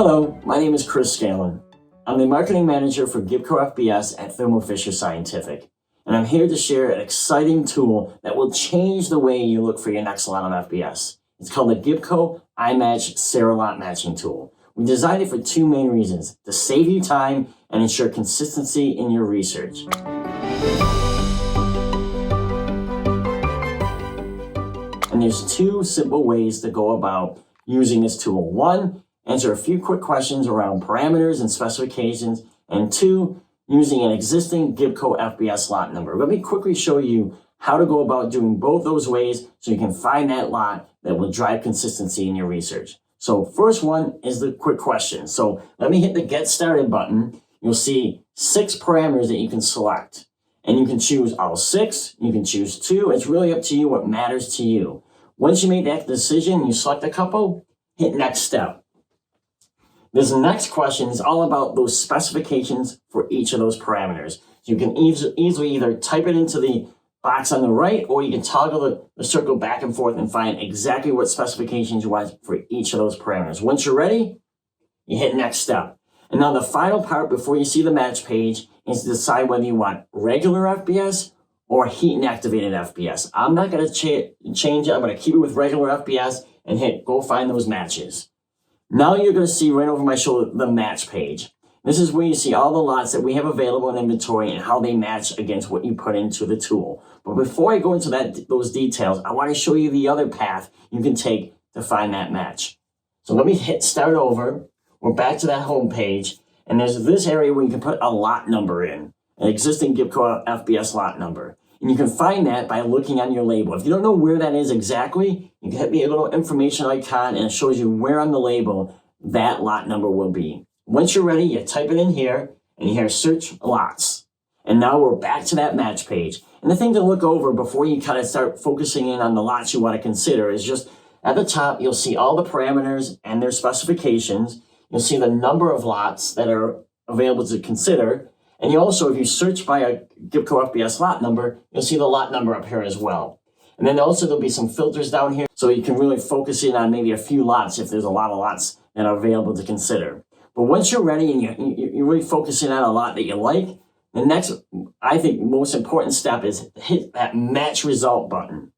Hello, my name is Chris Scanlon. I'm the marketing manager for Gibco FBS at Thermo Scientific, and I'm here to share an exciting tool that will change the way you look for your next lot of FBS. It's called the Gibco iMatch Sera Lot Matching Tool. We designed it for two main reasons: to save you time and ensure consistency in your research. And there's two simple ways to go about using this tool. One, answer a few quick questions around parameters and specifications. And two, using an existing Gibco FBS lot number. Let me quickly show you how to go about doing both those ways so you can find that lot that will drive consistency in your research. So first one is the quick question. So let me hit the Get Started button. You'll see 6 parameters that you can select. And you can choose all 6, you can choose 2. It's really up to you what matters to you. Once you make that decision, you select a couple, hit Next Step. This next question is all about those specifications for each of those parameters. So you can easily either type it into the box on the right, or you can toggle the circle back and forth and find exactly what specifications you want for each of those parameters. Once you're ready, you hit Next Step. And now the final part before you see the match page is to decide whether you want regular FBS or heat-inactivated FBS. I'm not going to change it. I'm going to keep it with regular FBS and hit Go Find Those Matches. Now you're going to see right over my shoulder the match page. This is where you see all the lots that we have available in inventory and how they match against what you put into the tool. But before I go into those details, I want to show you the other path you can take to find that match. So let me hit Start Over. We're back to that home page, and there's this area where you can put a lot number in, an existing Gibco FBS lot number. And you can find that by looking on your label. If you don't know where that is exactly, you can hit the little information icon and it shows you where on the label that lot number will be. Once you're ready, you type it in here and you hear Search Lots. And now we're back to that match page. And the thing to look over before you kind of start focusing in on the lots you want to consider is just at the top, you'll see all the parameters and their specifications. You'll see the number of lots that are available to consider. And you also, if you search by a Gibco FBS lot number, you'll see the lot number up here as well. And then also there'll be some filters down here so you can really focus in on maybe a few lots if there's a lot of lots that are available to consider. But once you're ready and you're really focusing on a lot that you like, the next, I think, most important step is hit that Match Result button.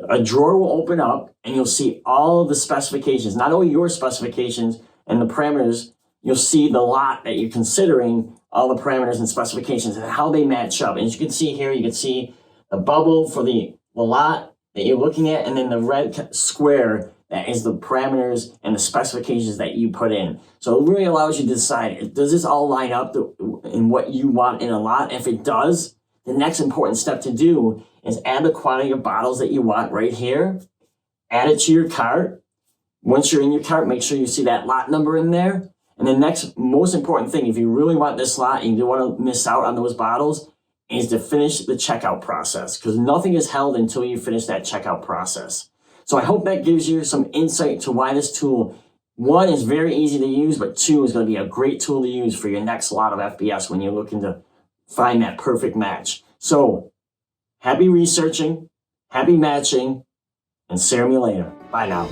A drawer will open up and you'll see all of the specifications, not only your specifications and the parameters, you'll see the lot that you're considering, all the parameters and specifications and how they match up. And as you can see here, you can see the bubble for the lot that you're looking at, and then the red square that is the parameters and the specifications that you put in. So it really allows you to decide, does this all line up in what you want in a lot? If it does, the next important step to do is add the quantity of bottles that you want right here. Add it to your cart. Once you're in your cart, make sure you see that lot number in there. And the next most important thing, if you really want this lot and you don't want to miss out on those bottles, is to finish the checkout process, because nothing is held until you finish that checkout process. So I hope that gives you some insight to why this tool, 1, is very easy to use, but 2, is going to be a great tool to use for your next lot of FBS when you're looking to find that perfect match. So happy researching, happy matching, and Serum you later. Bye now.